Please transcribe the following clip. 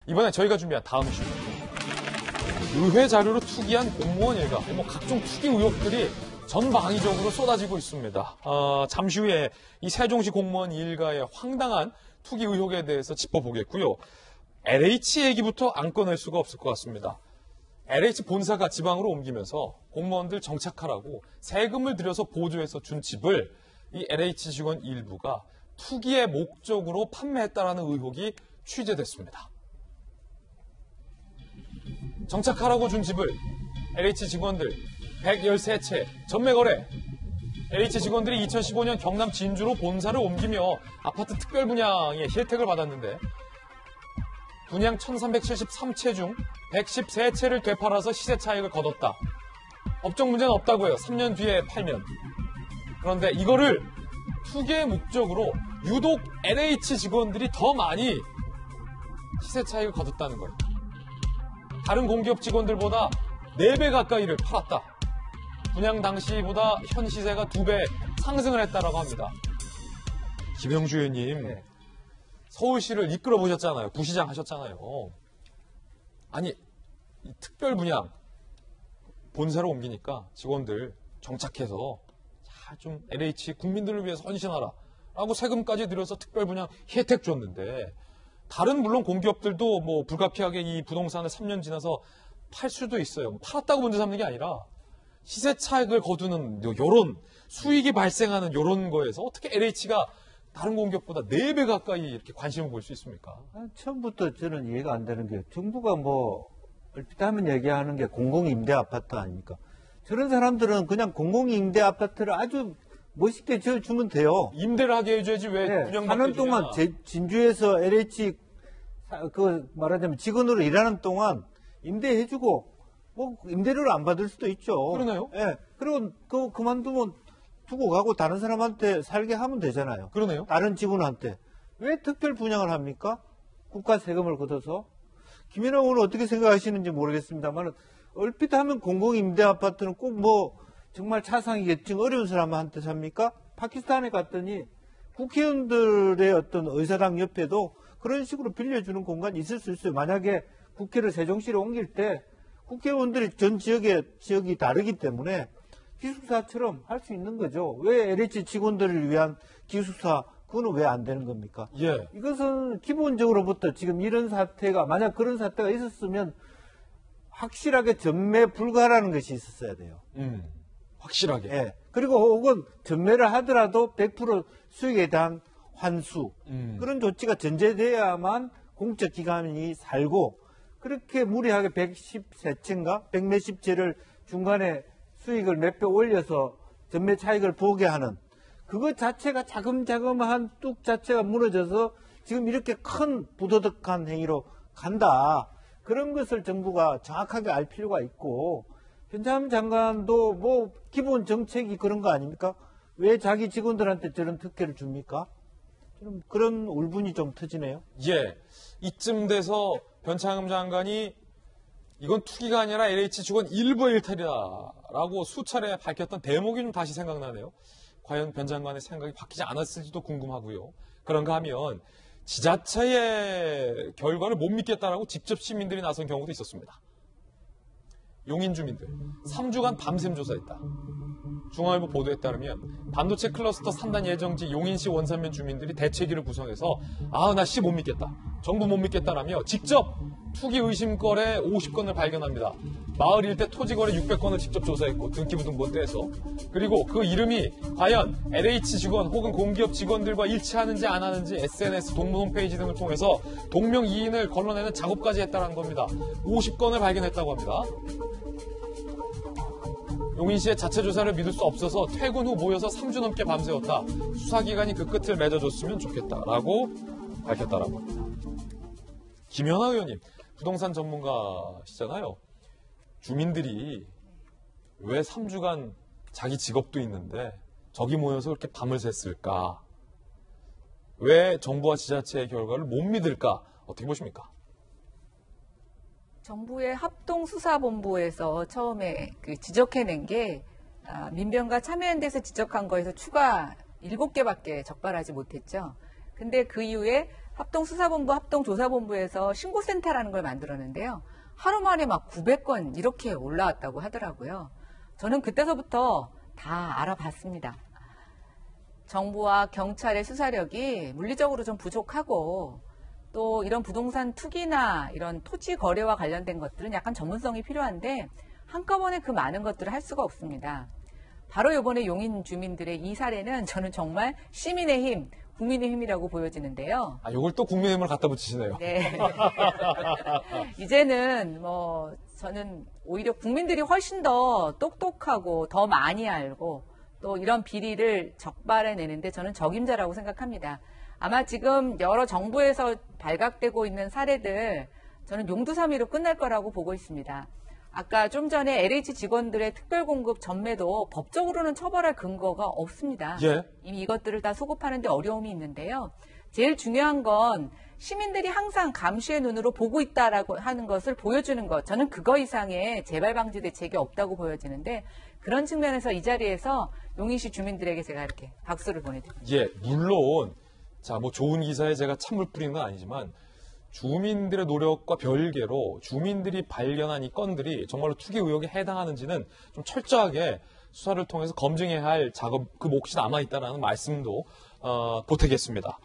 이번에 저희가 준비한 다음 이슈. 의회 자료로 투기한 공무원 일가, 각종 투기 의혹들이 전방위적으로 쏟아지고 있습니다. 잠시 후에 이 세종시 공무원 일가의 황당한 투기 의혹에 대해서 짚어보겠고요. LH 얘기부터 안 꺼낼 수가 없을 것 같습니다. LH 본사가 지방으로 옮기면서 공무원들 정착하라고 세금을 들여서 보조해서 준 집을 이 LH 직원 일부가 투기의 목적으로 판매했다라는 의혹이 취재됐습니다. 정착하라고 준 집을 LH 직원들 113채 전매 거래. LH 직원들이 2015년 경남 진주로 본사를 옮기며 아파트 특별 분양의 혜택을 받았는데 분양 1373채 중 113채를 되팔아서 시세 차익을 거뒀다. 법적 문제는 없다고요. 3년 뒤에 팔면. 그런데 이거를 투기의 목적으로 유독 LH 직원들이 더 많이 시세 차익을 거뒀다는 거예요. 다른 공기업 직원들보다 4배 가까이를 팔았다. 분양 당시보다 현 시세가 2배 상승을 했다라고 합니다. 김영주 의원님, 네. 서울시를 이끌어 보셨잖아요. 부시장 하셨잖아요. 아니, 이 특별 분양 본사로 옮기니까 직원들 정착해서 좀 LH 국민들을 위해서 헌신하라 라고 세금까지 들여서 특별 분양 혜택 줬는데 다른 물론 공기업들도 불가피하게 이 부동산을 3년 지나서 팔 수도 있어요. 팔았다고 문제 삼는 게 아니라 시세 차익을 거두는 요런 수익이 발생하는 요런 거에서 어떻게 LH가 다른 공기업보다 4배 가까이 이렇게 관심을 볼 수 있습니까? 처음부터 저는 이해가 안 되는 게 정부가 얼핏 하면 얘기하는 게 공공임대 아파트 아닙니까? 저런 사람들은 그냥 공공임대 아파트를 아주 멋있게 지어주면 돼요. 임대를 하게 해줘야지 왜 네, 분양받게 4년 동안 진주에서 LH 말하자면 직원으로 일하는 동안 임대해주고 임대료를 안 받을 수도 있죠. 그러네요. 네, 그리고 그거 그만두면 두고 가고 다른 사람한테 살게 하면 되잖아요. 그러네요. 다른 직원한테. 왜 특별 분양을 합니까? 국가 세금을 걷어서. 김연아 의원은 어떻게 생각하시는지 모르겠습니다만 얼핏 하면 공공임대 아파트는 꼭 정말 차상위계층 어려운 사람한테 삽니까? 파키스탄에 갔더니 국회의원들의 어떤 의사당 옆에도 그런 식으로 빌려주는 공간이 있을 수 있어요. 만약에 국회를 세종시로 옮길 때 국회의원들이 전 지역이 다르기 때문에 기숙사처럼 할 수 있는 거죠. 왜 LH 직원들을 위한 기숙사, 그거는 왜 안 되는 겁니까? 예. 이것은 기본적으로부터 지금 이런 사태가, 만약 그런 사태가 있었으면 확실하게 전매 불가라는 것이 있었어야 돼요. 확실하게. 예. 그리고 혹은 전매를 하더라도 100% 수익에 대한 환수. 그런 조치가 전제돼야만 공적기관이 살고, 그렇게 무리하게 113채인가? 100몇십 채를 중간에 수익을 몇 배 올려서 전매 차익을 보게 하는 그것 자체가 자금자금한 뚝 자체가 무너져서 지금 이렇게 큰 부도덕한 행위로 간다. 그런 것을 정부가 정확하게 알 필요가 있고, 변창흠 장관도 기본 정책이 그런 거 아닙니까? 왜 자기 직원들한테 저런 특혜를 줍니까? 좀 그런 울분이 좀 터지네요. 예. 이쯤 돼서 변창흠 장관이 이건 투기가 아니라 LH 직원 일부의 일탈이다라고 수차례 밝혔던 대목이 좀 다시 생각나네요. 과연 변 장관의 생각이 바뀌지 않았을지도 궁금하고요. 그런가 하면 지자체의 결과를 못 믿겠다라고 직접 시민들이 나선 경우도 있었습니다. 용인 주민들 3주간 밤샘 조사했다. 중앙일보 보도에 따르면 반도체 클러스터 산단 예정지 용인시 원산면 주민들이 대책위를 구성해서 나 씨 못 믿겠다. 정부 못 믿겠다라며 직접 투기 의심 거래 50건을 발견합니다. 마을 일대 토지 거래 600건을 직접 조사했고 등기부등본 떼서 그리고 그 이름이 과연 LH 직원 혹은 공기업 직원들과 일치하는지 안 하는지 SNS, 동문 홈페이지 등을 통해서 동명이인을 걸러내는 작업까지 했다는 겁니다. 50건을 발견했다고 합니다. 용인시의 자체 조사를 믿을 수 없어서 퇴근 후 모여서 3주 넘게 밤새웠다. 수사기관이 그 끝을 맺어줬으면 좋겠다라고 밝혔다라고 합니다. 김연아 의원님, 부동산 전문가시잖아요. 주민들이 왜 3주간 자기 직업도 있는데 저기 모여서 그렇게 밤을 샜을까? 왜 정부와 지자체의 결과를 못 믿을까? 어떻게 보십니까? 정부의 합동수사본부에서 처음에 지적해낸 게 민변과 참여연대에서 지적한 거에서 추가 7개밖에 적발하지 못했죠. 근데 그 이후에 합동수사본부, 합동조사본부에서 신고센터라는 걸 만들었는데요. 하루 만에 막 900건 이렇게 올라왔다고 하더라고요. 저는 그때서부터 다 알아봤습니다. 정부와 경찰의 수사력이 물리적으로 좀 부족하고 또 이런 부동산 투기나 이런 토지 거래와 관련된 것들은 약간 전문성이 필요한데 한꺼번에 그 많은 것들을 할 수가 없습니다. 바로 이번에 용인 주민들의 이 사례는 저는 정말 시민의 힘, 국민의 힘이라고 보여지는데요. 요걸 또 국민의힘을 갖다 붙이시네요. 네. 이제는 저는 오히려 국민들이 훨씬 더 똑똑하고 더 많이 알고 또 이런 비리를 적발해내는데 저는 적임자라고 생각합니다. 아마 지금 여러 정부에서 발각되고 있는 사례들 저는 용두사미로 끝날 거라고 보고 있습니다. 아까 좀 전에 LH 직원들의 특별공급 전매도 법적으로는 처벌할 근거가 없습니다. 예. 이미 이것들을 다 소급하는데 어려움이 있는데요. 제일 중요한 건 시민들이 항상 감시의 눈으로 보고 있다라고 하는 것을 보여주는 것. 저는 그거 이상의 재발 방지 대책이 없다고 보여지는데 그런 측면에서 이 자리에서 용인시 주민들에게 제가 이렇게 박수를 보내드립니다. 예, 물론 좋은 기사에 제가 찬물 뿌리는 건 아니지만 주민들의 노력과 별개로 주민들이 발견한 이 건들이 정말로 투기 의혹에 해당하는지는 좀 철저하게 수사를 통해서 검증해야 할 작업 그 몫이 남아있다는 말씀도 보태겠습니다.